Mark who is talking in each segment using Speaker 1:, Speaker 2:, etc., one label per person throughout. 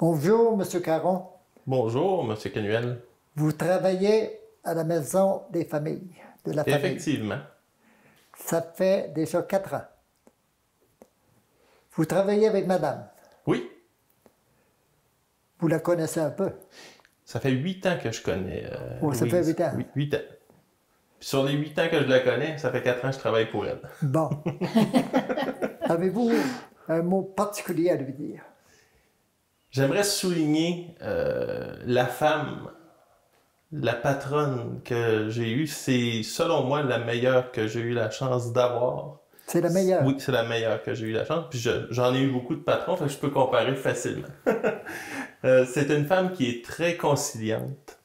Speaker 1: Bonjour, Monsieur Caron.
Speaker 2: Bonjour, Monsieur Canuel.
Speaker 1: Vous travaillez à la maison des familles, de la famille.
Speaker 2: Effectivement.
Speaker 1: Ça fait déjà 4 ans. Vous travaillez avec madame.
Speaker 2: Oui.
Speaker 1: Vous la connaissez un peu.
Speaker 2: Ça fait 8 ans que je connais
Speaker 1: Ça
Speaker 2: Louise.
Speaker 1: fait 8 ans.
Speaker 2: Oui, 8 ans. Puis sur les 8 ans que je la connais, ça fait 4 ans que je travaille pour elle.
Speaker 1: Bon. Avez-vous un mot particulier à lui dire?
Speaker 2: J'aimerais souligner la femme, la patronne que j'ai eue. C'est, selon moi, la meilleure que j'ai eu la chance d'avoir.
Speaker 1: C'est la meilleure?
Speaker 2: Oui, c'est la meilleure que j'ai eu la chance. Puis j'en ai eu beaucoup de patrons, fait que je peux comparer facilement. C'est une femme qui est très conciliante,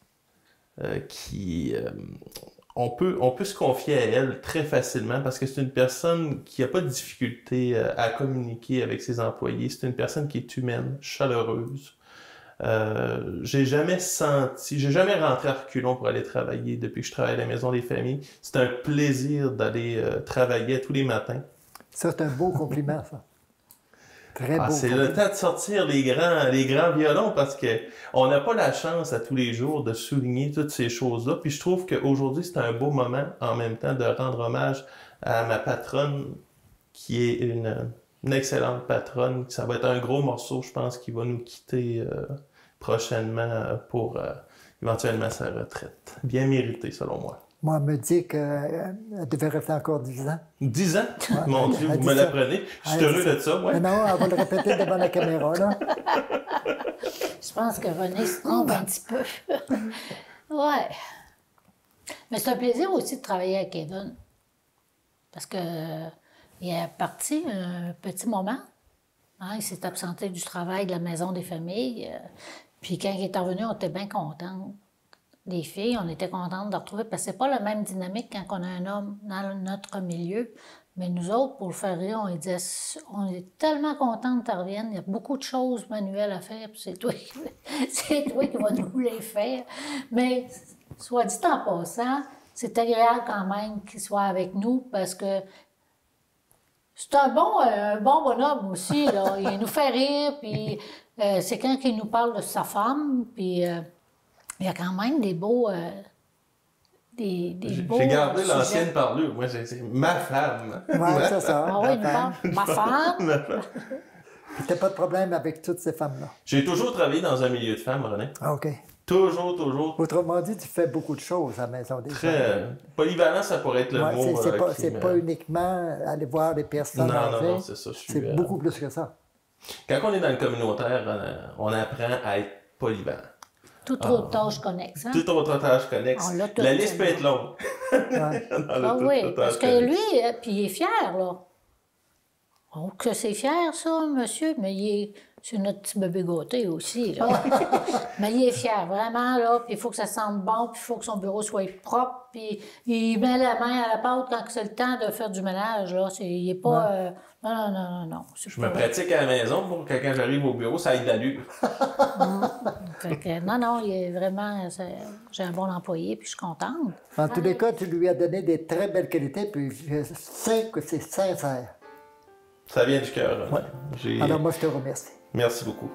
Speaker 2: on peut se confier à elle très facilement parce que c'est une personne qui n'a pas de difficulté à communiquer avec ses employés. C'est une personne qui est humaine, chaleureuse. J'ai jamais rentré à reculons pour aller travailler depuis que je travaille à la Maison des Familles. C'est un plaisir d'aller travailler tous les matins.
Speaker 1: C'est un beau compliment, ça. Très beau.
Speaker 2: C'est le temps de sortir les grands violons parce que on n'a pas la chance à tous les jours de souligner toutes ces choses-là. Puis je trouve qu'aujourd'hui, c'est un beau moment en même temps de rendre hommage à ma patronne qui est une excellente patronne. Ça va être un gros morceau, je pense, qui va nous quitter prochainement pour éventuellement sa retraite. Bien méritée, selon moi.
Speaker 1: Moi, on me dit qu'elle devait rester encore 10 ans.
Speaker 2: 10 ans?
Speaker 1: Ouais,
Speaker 2: Mon Dieu, vous me l'apprenez. Je suis heureux de ça, ouais.
Speaker 1: Mais non, elle va le répéter devant la caméra, là.
Speaker 3: Je pense que René se trompe un petit peu. Ouais. Mais c'est un plaisir aussi de travailler avec Kevin. Parce que il est parti un petit moment. Hein, il s'est absenté du travail de la Maison des Familles. Puis quand il est revenu, on était bien contents. Les filles, on était contentes de le retrouver parce que c'est pas la même dynamique quand on a un homme dans notre milieu. Mais nous autres, pour le faire rire, on disait, on est tellement contents que tu reviennes. Il y a beaucoup de choses manuelles à faire, puis c'est toi qui vas nous les faire. Mais, soit dit en passant, c'est agréable quand même qu'il soit avec nous parce que c'est un bon bonhomme aussi, là. Il nous fait rire, puis c'est quand il nous parle de sa femme, puis il y a quand même des beaux...
Speaker 2: J'ai gardé l'ancienne parlure. Moi, c'est ma femme.
Speaker 1: Oui, c'est ça.
Speaker 3: Ah oui, ma femme.
Speaker 1: T'as pas de problème avec toutes ces femmes-là?
Speaker 2: J'ai toujours travaillé dans un milieu de femmes, René.
Speaker 1: Ah, OK.
Speaker 2: Toujours.
Speaker 1: Autrement dit, tu fais beaucoup de choses à la Maison des Familles.
Speaker 2: Très polyvalent, ça pourrait être le mot.
Speaker 1: C'est pas uniquement aller voir les personnes âgées.
Speaker 2: Non, c'est ça.
Speaker 1: C'est beaucoup plus que ça.
Speaker 2: Quand on est dans le communautaire, on apprend à être polyvalent.
Speaker 3: Toute autre tâche connexe. Hein?
Speaker 2: Toute autre tâche connexe. La liste peut être longue.
Speaker 1: Ouais.
Speaker 3: Ah oui, parce que lui, puis il est fier, là. Oh, que c'est fier, ça, monsieur, mais c'est notre petit bébé gâté aussi, là. Mais il est fier, vraiment, là, puis il faut que ça sente bon, puis il faut que son bureau soit propre, puis il met la main à la pâte quand c'est le temps de faire du ménage, là. Il n'est pas... Non.
Speaker 2: Je me pratique à la maison pour que quand j'arrive au bureau, ça aille d'allure.
Speaker 3: Non, il est vraiment... J'ai un bon employé, puis je suis contente.
Speaker 1: En tous les cas, tu lui as donné des très belles qualités, puis je sais que c'est sincère.
Speaker 2: Ça vient du cœur.
Speaker 1: Ouais. Alors moi, je te remercie.
Speaker 2: Merci beaucoup.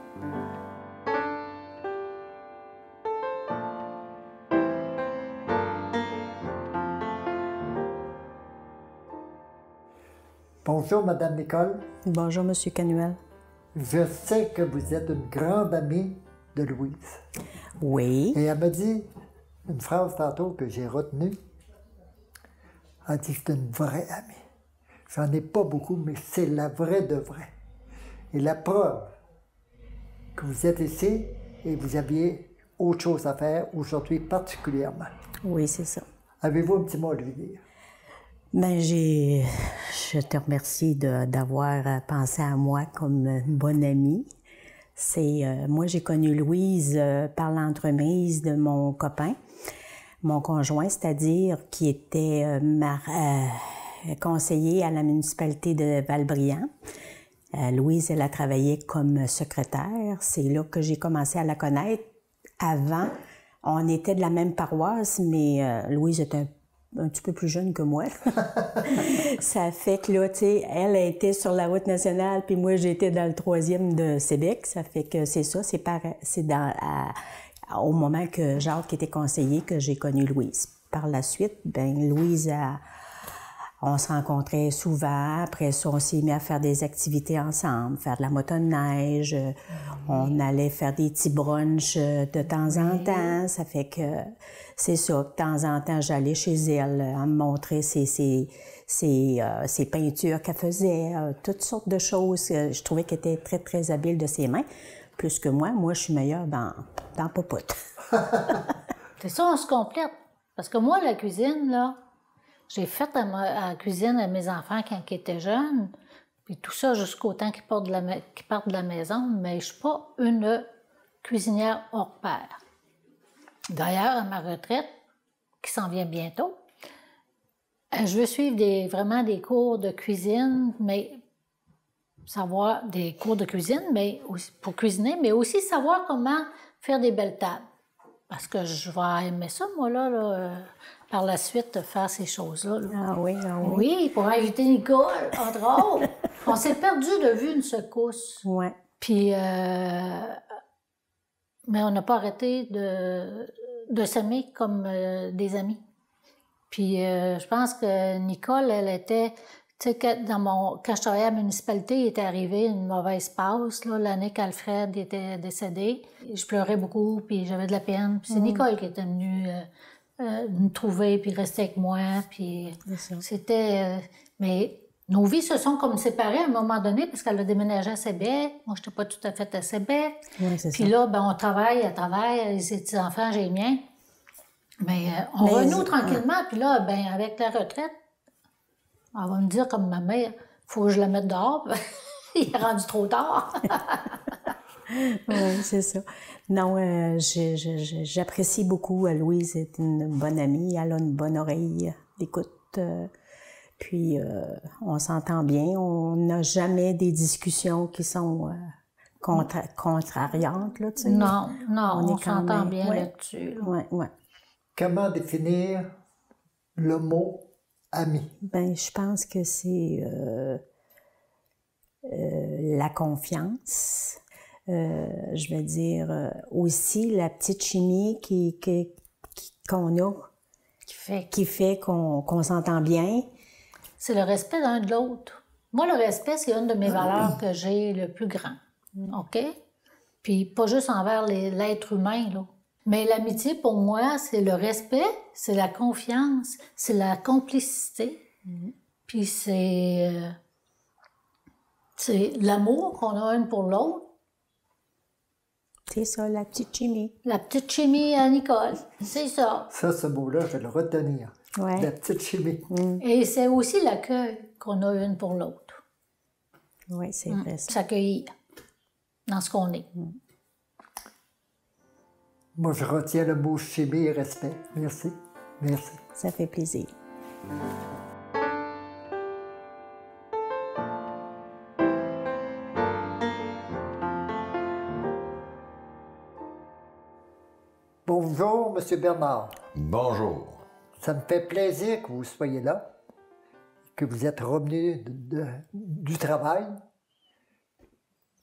Speaker 1: Bonjour, Madame Nicole.
Speaker 4: Bonjour, Monsieur Canuel.
Speaker 1: Je sais que vous êtes une grande amie de Louise.
Speaker 4: Oui.
Speaker 1: Et elle m'a dit une phrase tantôt que j'ai retenue. Elle dit que c'est une vraie amie. J'en ai pas beaucoup, mais c'est la vraie de vraie. Et la preuve que vous êtes ici et vous aviez autre chose à faire aujourd'hui particulièrement.
Speaker 4: Oui, c'est ça.
Speaker 1: Avez-vous un petit mot à lui dire?
Speaker 4: Ben, je te remercie d'avoir pensé à moi comme une bonne amie. Moi, j'ai connu Louise par l'entremise de mon copain, mon conjoint, c'est-à-dire qui était conseiller à la municipalité de Valbriand. Louise, elle a travaillé comme secrétaire. C'est là que j'ai commencé à la connaître. Avant, on était de la même paroisse, mais Louise était un petit peu plus jeune que moi. Ça fait que là, tu sais, elle était sur la route nationale, puis moi, j'étais dans le 3e de Sébec. Ça fait que c'est ça, c'est au moment que Jacques était conseiller que j'ai connu Louise. Par la suite, ben Louise, on se rencontrait souvent. Après ça, on s'est mis à faire des activités ensemble, faire de la motoneige. On allait faire des petits brunchs de temps en temps. Ça fait que c'est ça. De temps en temps, j'allais chez elle à me montrer ses peintures qu'elle faisait, toutes sortes de choses. Je trouvais qu'elle était très, très habile de ses mains. Plus que moi, je suis meilleure dans popote.
Speaker 3: C'est ça, on se complète. Parce que moi, la cuisine, là, j'ai fait à la cuisine à mes enfants quand ils étaient jeunes, puis tout ça jusqu'au temps qu'ils partent de la maison, mais je ne suis pas une cuisinière hors pair. D'ailleurs, à ma retraite, qui s'en vient bientôt, je veux suivre vraiment des cours de cuisine, mais savoir des cours de cuisine, mais aussi pour cuisiner, mais aussi savoir comment faire des belles tables. Parce que je vais aimer ça, moi, là par la suite, faire ces choses-là. Là.
Speaker 4: Ah oui, ah oui.
Speaker 3: Oui, pour inviter Nicole, entre autres. On s'est perdu de vue une secousse.
Speaker 4: Oui.
Speaker 3: Puis, mais on n'a pas arrêté de s'aimer comme des amis. Puis, je pense que Nicole, elle était... Tu sais, quand je travaillais à la municipalité, il était arrivé une mauvaise passe, là, l'année qu'Alfred était décédé. Je pleurais beaucoup, puis j'avais de la peine. Puis c'est Nicole qui était venue me trouver, puis rester avec moi. Puis c'était... mais nos vies se sont comme séparées à un moment donné, parce qu'elle a déménagé à Sébec. Moi, je n'étais pas tout à fait à Sébec.
Speaker 4: Oui, c'est
Speaker 3: puis
Speaker 4: ça.
Speaker 3: là, ben, on travaille à travers les petits-enfants, j'ai les miens. Mais on renoue tranquillement, puis là, ben, avec la retraite, elle va me dire, comme ma mère, il faut que je la mette dehors. Il est rendu trop tard.
Speaker 4: Oui, c'est ça. Non, j'apprécie beaucoup. Louise est une bonne amie. Elle a une bonne oreille d'écoute. Puis, on s'entend bien. On n'a jamais des discussions qui sont contrariantes, là, tu sais.
Speaker 3: Non, on s'entend bien là-dessus.
Speaker 4: Oui, oui.
Speaker 1: Comment définir le mot ami?
Speaker 4: Ben, je pense que c'est la confiance. Je veux dire aussi la petite chimie qu'on a, qui fait qu'on s'entend bien.
Speaker 3: C'est le respect l'un de l'autre. Moi, le respect, c'est une de mes valeurs que j'ai le plus grand. OK? Puis pas juste envers l'être humain, là. Mais l'amitié, pour moi, c'est le respect, c'est la confiance, c'est la complicité. Puis c'est l'amour qu'on a une pour l'autre.
Speaker 4: C'est ça, la petite chimie.
Speaker 3: La petite chimie à Nicole, c'est ça.
Speaker 1: Ça, ce mot-là, je vais le retenir.
Speaker 4: Ouais.
Speaker 1: La petite chimie.
Speaker 3: Et c'est aussi l'accueil qu'on a une pour l'autre.
Speaker 4: Oui, c'est vrai ça.
Speaker 3: S'accueillir dans ce qu'on est.
Speaker 1: Moi, je retiens le mot chimie et respect. Merci. Merci.
Speaker 4: Ça fait plaisir.
Speaker 1: Bonjour, M. Bernard.
Speaker 5: Bonjour.
Speaker 1: Ça me fait plaisir que vous soyez là, que vous êtes revenu du travail.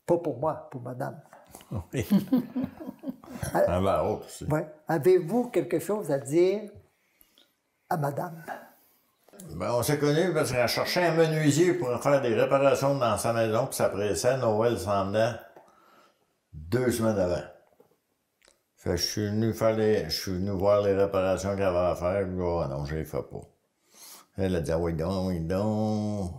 Speaker 1: Pas pour moi, pour madame.
Speaker 5: Oui. Un barreau aussi.
Speaker 1: Ouais. Avez-vous quelque chose à dire à madame?
Speaker 5: Ben, on s'est connus parce qu'elle cherchait un menuisier pour faire des réparations dans sa maison, puis ça pressait. Noël s'en venait 2 semaines avant. Fait que je suis venu voir les réparations qu'elle avait à faire. Je dis, oh non, je les fais pas. Elle a dit, ah, oui donc.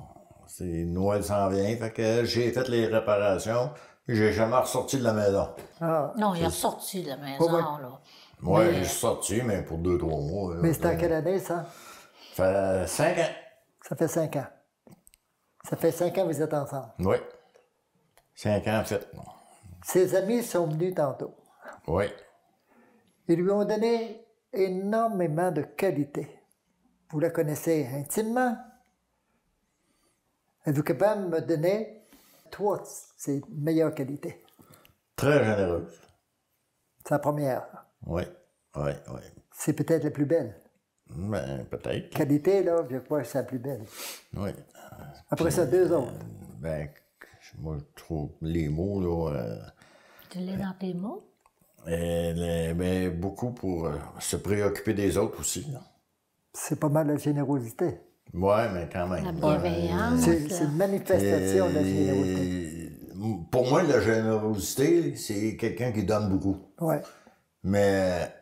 Speaker 5: C'est Noël s'en vient. Fait que j'ai fait les réparations, puis j'ai jamais ressorti de la maison.
Speaker 1: Ah.
Speaker 3: Non, il est ressorti de la maison, là.
Speaker 5: Ouais, je suis sorti, mais pour 2-3 mois.
Speaker 1: Mais c'était en quelle année, ça?
Speaker 5: Ça fait 5 ans.
Speaker 1: Ça fait 5 ans. Ça fait 5 ans que vous êtes ensemble.
Speaker 5: Oui. 5 ans, en fait.
Speaker 1: Ses amis sont venus tantôt.
Speaker 5: Oui.
Speaker 1: Ils lui ont donné énormément de qualités. Vous la connaissez intimement. Êtes-vous capable de me donner 3 de ses meilleures qualités?
Speaker 5: Très généreuse.
Speaker 1: C'est la première.
Speaker 5: Oui, oui, oui.
Speaker 1: C'est peut-être la plus belle.
Speaker 5: Ben, peut-être.
Speaker 1: Qualité, là, je crois que c'est la plus belle.
Speaker 5: Oui.
Speaker 1: Après ça, 2 autres.
Speaker 5: Ben, moi, je trouve les mots, là...
Speaker 3: Tu l'as dans tes mots?
Speaker 5: ben, beaucoup pour se préoccuper des autres aussi, là.
Speaker 1: C'est pas mal la générosité.
Speaker 5: Ouais, mais quand même.
Speaker 3: La bienveillance.
Speaker 1: C'est une manifestation de la générosité.
Speaker 5: Pour moi, la générosité, c'est quelqu'un qui donne beaucoup.
Speaker 1: Ouais.
Speaker 5: Mais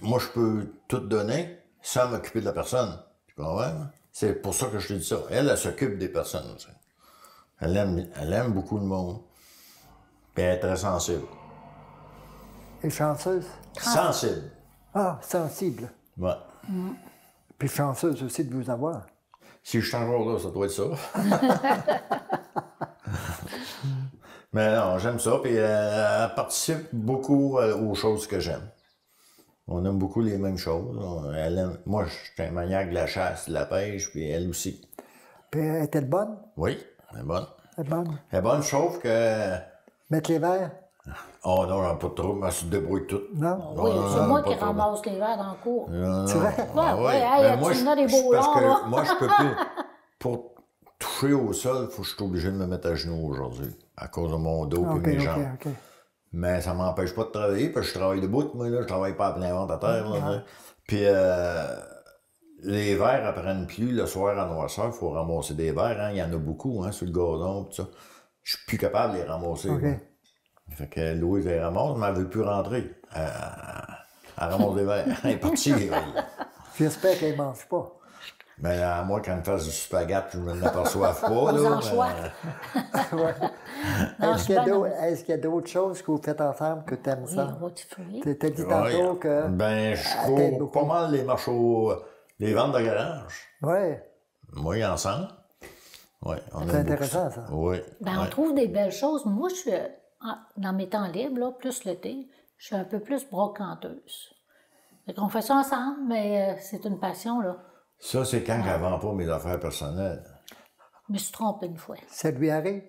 Speaker 5: moi, je peux tout donner sans m'occuper de la personne. Tu comprends? C'est pour ça que je te dis ça. Elle s'occupe des personnes aussi. Elle aime beaucoup le monde. Puis elle est très sensible.
Speaker 1: Et chanceuse.
Speaker 5: Sensible.
Speaker 1: Ah, sensible.
Speaker 5: Ouais.
Speaker 1: Puis chanceuse aussi de vous avoir.
Speaker 5: Si je suis encore là, ça doit être ça. Mais non, j'aime ça. Puis elle participe beaucoup aux choses que j'aime. On aime beaucoup les mêmes choses. Moi, je suis un maniaque de la chasse, de la pêche, puis elle aussi.
Speaker 1: Puis est-elle bonne?
Speaker 5: Oui, elle est bonne.
Speaker 1: Elle est bonne.
Speaker 5: Elle est bonne, sauf que...
Speaker 1: Mettre les verres?
Speaker 5: Oh non, j'en ai pas trop, mais elle se débrouille tout.
Speaker 1: Non?
Speaker 3: Oui,
Speaker 5: non,
Speaker 3: c'est
Speaker 5: non,
Speaker 3: moi
Speaker 5: pas
Speaker 3: qui
Speaker 5: trop.
Speaker 3: ramasse les verres dans le cours.
Speaker 5: Non,
Speaker 1: C'est vrai?
Speaker 5: Ah,
Speaker 3: Ouais,
Speaker 5: ouais.
Speaker 3: hey,
Speaker 5: Ben,
Speaker 3: tu en as des beaux
Speaker 5: parce
Speaker 3: longs,
Speaker 5: que
Speaker 3: là.
Speaker 5: moi, je peux plus... Pour toucher au sol, il faut que je sois obligé de me mettre à genoux aujourd'hui, à cause de mon dos et
Speaker 1: OK,
Speaker 5: mes
Speaker 1: OK,
Speaker 5: jambes.
Speaker 1: OK.
Speaker 5: Mais ça m'empêche pas de travailler, parce que je travaille debout, moi, là, je travaille pas à plein ventre à terre, là, tu sais. Puis, les verres apprennent plus le soir à noirceur, il faut ramasser des verres, hein. Il y en a beaucoup, hein, sur le gazon, tout ça. Je suis plus capable de les ramasser,
Speaker 1: OK.
Speaker 5: moi. Fait que Louise les ramasse, mais elle veut plus rentrer. Elle ramasse des verres. Elle est partie, elle.
Speaker 1: J'espère qu'elle ne mange pas.
Speaker 5: Mais à moi, quand elle me fasse du spaghette, je ne m'aperçoive pas,
Speaker 3: Aux
Speaker 5: là.
Speaker 3: anchois.
Speaker 1: Ouais.
Speaker 3: Non,
Speaker 1: Est-ce qu'il y a
Speaker 3: je suis
Speaker 1: d'autres- est-ce qu'il y a d'autres choses que vous faites ensemble que tu aimes
Speaker 3: Oui,
Speaker 1: ça?
Speaker 3: rôti fruits.
Speaker 1: Tu as dit
Speaker 5: Ouais.
Speaker 1: tantôt que...
Speaker 5: Ben, je
Speaker 1: t'aides
Speaker 5: cours
Speaker 1: beaucoup.
Speaker 5: pas mal les marches les ventes de garage.
Speaker 1: Oui,
Speaker 5: Oui, ensemble. Oui, on
Speaker 1: c'est
Speaker 5: aime beaucoup
Speaker 1: intéressant, ça.
Speaker 5: Oui.
Speaker 3: Ben, on
Speaker 5: ouais.
Speaker 3: trouve des belles choses. Moi, je suis, dans mes temps libres, là, plus l'été, je suis un peu plus brocanteuse. Fait qu'on fait ça ensemble, mais c'est une passion, là.
Speaker 5: Ça, c'est quand je ne vends pas mes affaires personnelles.
Speaker 3: Je me suis trompée une fois.
Speaker 1: Ça lui arrive?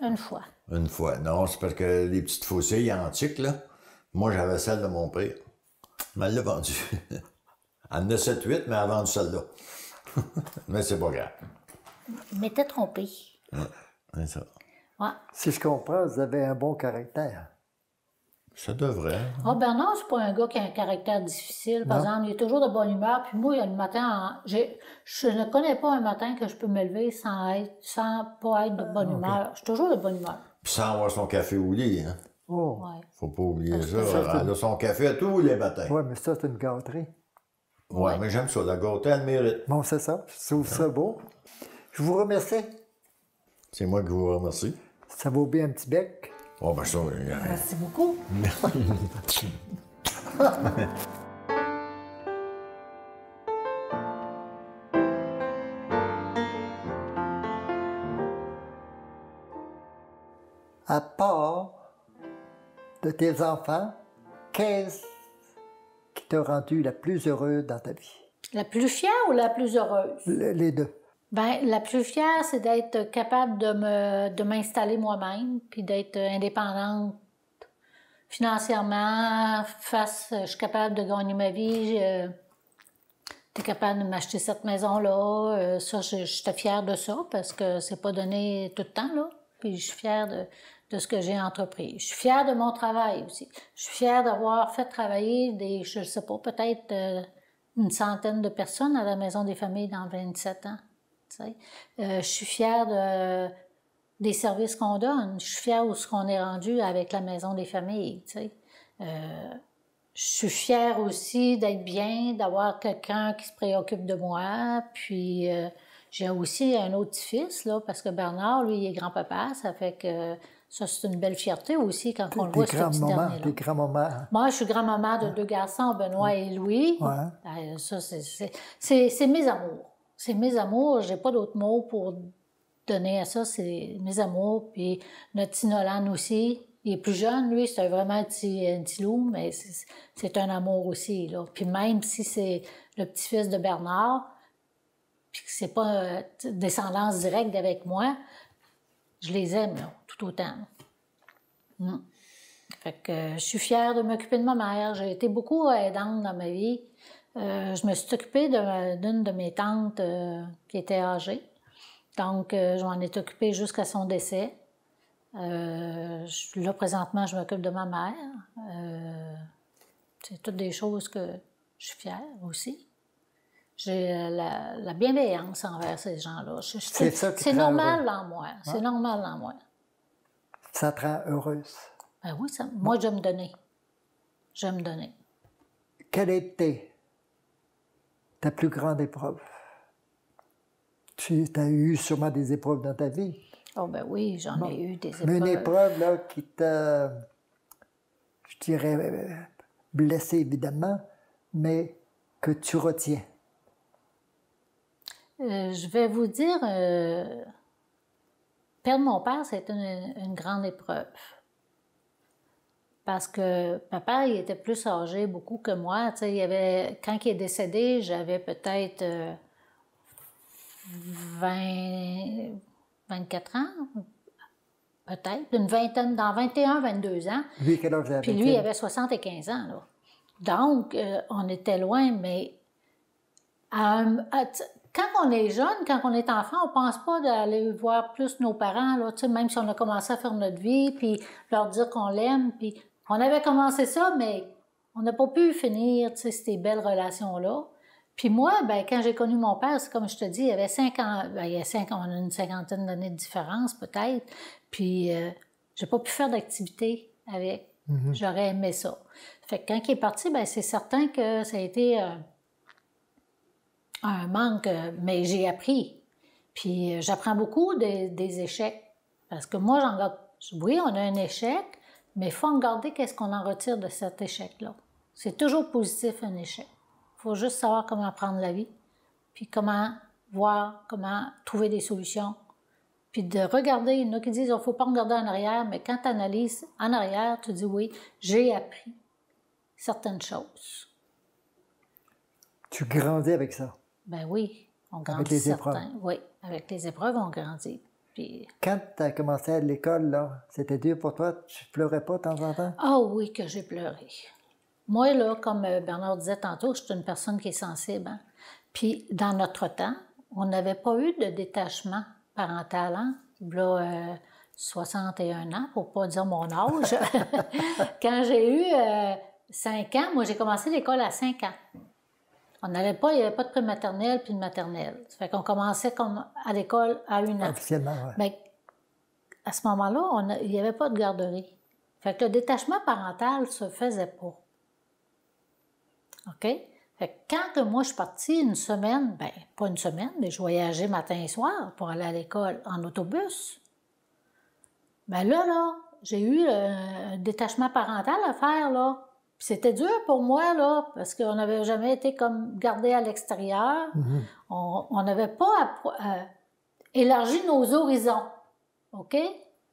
Speaker 3: Une fois.
Speaker 5: Une fois. Non, c'est parce que les petites faucilles antiques, là, moi, j'avais celle de mon père. Mais elle l'a vendue. Elle en a 7-8, mais elle a vendu celle-là. Mais c'est pas grave.
Speaker 3: Je m'étais trompée.
Speaker 5: C'est ça.
Speaker 3: Ouais.
Speaker 1: Si je comprends, vous avez un bon caractère.
Speaker 5: Ça devrait.
Speaker 3: Ah, Bernard, c'est pas un gars qui a un caractère difficile. Par exemple, il est toujours de bonne humeur. Puis moi, le matin, je ne connais pas un matin que je peux me lever sans pas être de bonne humeur. Je suis toujours de bonne humeur.
Speaker 5: Puis sans avoir son café au lit, hein.
Speaker 1: Oh,
Speaker 3: Ouais.
Speaker 5: Faut pas oublier ça.
Speaker 1: c'est-
Speaker 5: Elle a son café à tous les matins.
Speaker 1: oui, mais ça, c'est une gâterie.
Speaker 5: Ouais, mais j'aime ça. La gâterie, elle mérite.
Speaker 1: Bon, c'est ça. Je trouve ça beau. Je vous remercie.
Speaker 5: C'est moi qui vous remercie.
Speaker 1: Ça vaut bien un petit bec.
Speaker 5: Oh, ben ça,
Speaker 3: Merci beaucoup.
Speaker 1: À part de tes enfants, qu'est-ce qui t'a rendu la plus heureuse dans ta vie?
Speaker 3: La plus fière ou la plus heureuse?
Speaker 1: Les deux.
Speaker 3: Ben, la plus fière, c'est d'être capable de m'installer moi-même, puis d'être indépendante financièrement. Je suis capable de gagner ma vie. T'es capable de m'acheter cette maison-là. Ça, j'étais fière de ça parce que c'est pas donné tout le temps, là. Puis je suis fière de ce que j'ai entrepris. Je suis fière de mon travail aussi. Je suis fière d'avoir fait travailler je sais pas, peut-être une centaine de personnes à la Maison des familles dans 27 ans. Je suis fière des services qu'on donne. Je suis fière où ce qu'on est rendu avec la Maison des familles. Je suis fière aussi d'être bien, d'avoir quelqu'un qui se préoccupe de moi. Puis j'ai aussi un autre petit-fils, là, parce que Bernard, lui, il est grand-papa. Ça fait que ça, c'est une belle fierté aussi quand on le voit, ce petit dernier-là.
Speaker 1: Des grands-moments.
Speaker 3: Moi, je suis grand-maman de 2 garçons, Benoît et Louis.
Speaker 1: Ouais.
Speaker 3: Ça, c'est mes amours. C'est mes amours. J'ai pas d'autres mots pour donner à ça. C'est mes amours. Puis notre petit Nolan aussi. Il est plus jeune, lui. C'est vraiment un petit loup, mais c'est un amour aussi, là. Puis même si c'est le petit-fils de Bernard, puis que c'est pas descendance directe avec moi, je les aime, là, tout autant. Fait que je suis fière de m'occuper de ma mère. J'ai été beaucoup aidante dans ma vie. Je me suis occupée d'une de mes tantes qui était âgée. Donc, je m'en ai occupée jusqu'à son décès. Là, présentement, je m'occupe de ma mère. C'est toutes des choses que je suis fière aussi. J'ai la bienveillance envers ces gens-là. C'est normal en moi. C'est normal en moi.
Speaker 1: Ça te rend heureuse?
Speaker 3: Ben oui, moi, j'aime donner. J'aime donner.
Speaker 1: Quelle était ta plus grande épreuve? Tu as eu sûrement des épreuves dans ta vie.
Speaker 3: Oh ben oui, j'en ai eu des épreuves.
Speaker 1: Mais une épreuve là, qui t'a, je dirais, blessé évidemment, mais que tu retiens.
Speaker 3: Je vais vous dire, perdre mon père, c'est une grande épreuve. Parce que papa, il était plus âgé beaucoup que moi. Tu sais, quand il est décédé, j'avais peut-être 24 ans, peut-être, une vingtaine, dans 21, 22 ans.
Speaker 1: Lui, quel âge avait-il?
Speaker 3: Puis lui, il avait 75 ans, là. Donc, on était loin, mais quand on est jeune, quand on est enfant, on pense pas d'aller voir plus nos parents, là, tu sais, même si on a commencé à faire notre vie, puis leur dire qu'on l'aime, puis on avait commencé ça, mais on n'a pas pu finir, tu sais, ces belles relations-là. Puis moi, ben quand j'ai connu mon père, c'est comme je te dis, il y avait 5 ans, ben, il y a 5 ans, on a une cinquantaine d'années de différence peut-être, puis j'ai pas pu faire d'activité avec. J'aurais aimé ça. Fait que quand il est parti, ben c'est certain que ça a été un manque, mais j'ai appris. Puis j'apprends beaucoup des échecs. Parce que moi, j'en garde. Oui, on a un échec, mais il faut en garder qu'est-ce qu'on en retire de cet échec-là. C'est toujours positif, un échec. Il faut juste savoir comment prendre la vie, puis comment voir, comment trouver des solutions. Puis de regarder, il y en a qui disent, il ne faut pas regarder en arrière, mais quand tu analyses en arrière, tu dis, oui, j'ai appris certaines choses.
Speaker 1: Tu grandis avec ça?
Speaker 3: Ben oui, on grandit.
Speaker 1: Avec les épreuves?
Speaker 3: Oui, avec les épreuves, on grandit. Puis...
Speaker 1: Quand tu as commencé à l'école, là, c'était dur pour toi? Tu pleurais pas de temps en temps?
Speaker 3: Ah oui, que j'ai pleuré. Moi, là, comme Bernard disait tantôt, je suis une personne qui est sensible. Hein? Puis, dans notre temps, on n'avait pas eu de détachement parental. Hein? Là, 61 ans, pour pas dire mon âge. Quand j'ai eu 5 ans, moi, j'ai commencé l'école à 5 ans. On n'allait pas, il n'y avait pas de prématernelle puis de maternelle. Ça fait qu'on commençait comme à l'école à 1 an.
Speaker 1: Officiellement, oui.
Speaker 3: Mais à ce moment-là, il n'y avait pas de garderie. Fait que le détachement parental se faisait pas. OK? Fait que quand moi je suis partie une semaine, ben pas une semaine, mais je voyageais matin et soir pour aller à l'école en autobus. Ben là, j'ai eu un détachement parental à faire, là. Puis c'était dur pour moi, là, parce qu'on n'avait jamais été comme gardé à l'extérieur. On n'avait pas élargi nos horizons. OK?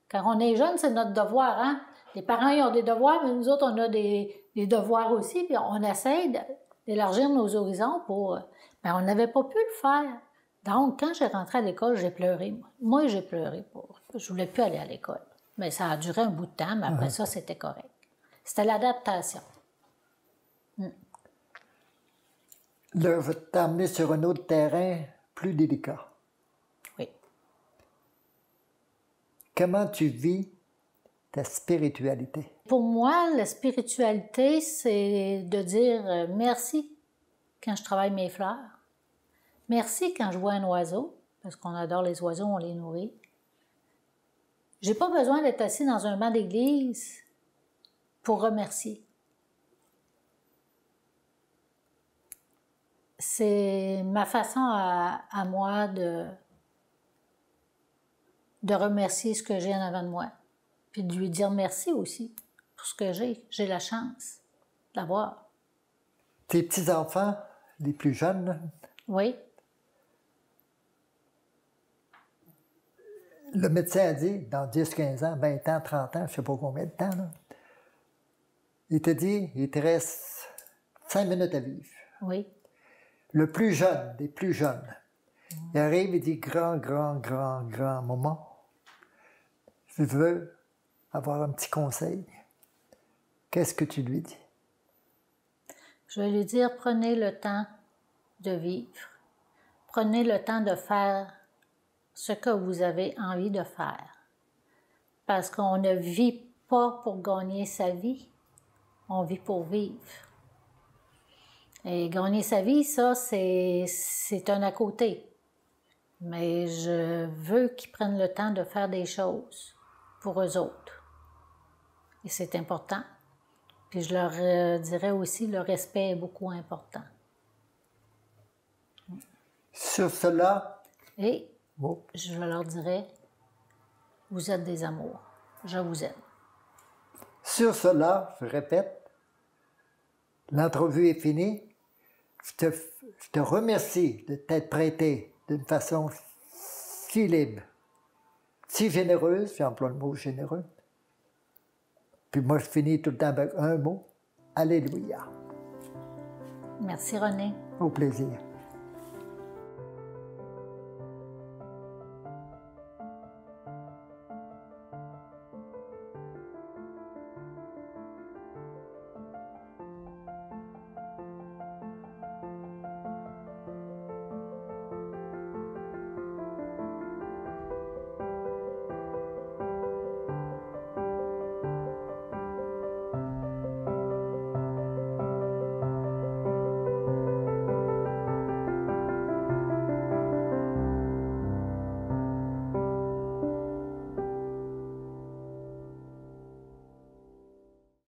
Speaker 3: Quand on est jeune, c'est notre devoir, hein? Les parents, ils ont des devoirs, mais nous autres, on a des devoirs aussi, puis on essaie d'élargir nos horizons pour... Mais on n'avait pas pu le faire. Donc, quand j'ai rentré à l'école, j'ai pleuré. Moi, j'ai pleuré. Je voulais plus aller à l'école. Mais ça a duré un bout de temps, mais après ça, c'était correct. C'était l'adaptation.
Speaker 1: Là, je vais t'emmener sur un autre terrain plus délicat.
Speaker 3: Oui.
Speaker 1: Comment tu vis ta spiritualité?
Speaker 3: Pour moi, la spiritualité, c'est de dire merci quand je travaille mes fleurs. Merci quand je vois un oiseau, parce qu'on adore les oiseaux, on les nourrit. J'ai pas besoin d'être assis dans un banc d'église pour remercier. C'est ma façon à moi de remercier ce que j'ai en avant de moi. Puis de lui dire merci aussi pour ce que j'ai. J'ai la chance d'avoir.
Speaker 1: Tes petits-enfants, les plus jeunes, là,
Speaker 3: Oui.
Speaker 1: le médecin a dit, dans 10, 15 ans, 20 ans, 30 ans, je ne sais pas combien de temps, là, il te dit, il te reste 5 minutes à vivre.
Speaker 3: Oui.
Speaker 1: Le plus jeune, des plus jeunes, il arrive et dit, grand moment, je veux avoir un petit conseil. Qu'est-ce que tu lui dis?
Speaker 3: Je vais lui dire, prenez le temps de vivre. Prenez le temps de faire ce que vous avez envie de faire. Parce qu'on ne vit pas pour gagner sa vie, on vit pour vivre. Et gagner sa vie, ça, c'est un à côté. Mais je veux qu'ils prennent le temps de faire des choses pour eux autres. Et c'est important. Puis je leur dirais aussi, le respect est beaucoup important.
Speaker 1: Sur cela,
Speaker 3: Et
Speaker 1: oh,
Speaker 3: je leur dirais, vous êtes des amours. Je vous aime.
Speaker 1: sur cela, je répète, l'entrevue est finie. Je te remercie de t'être prêté d'une façon si libre, si généreuse, j'emploie le mot généreux. Puis moi, je finis tout le temps avec un mot, Alléluia.
Speaker 3: Merci René.
Speaker 1: Au plaisir.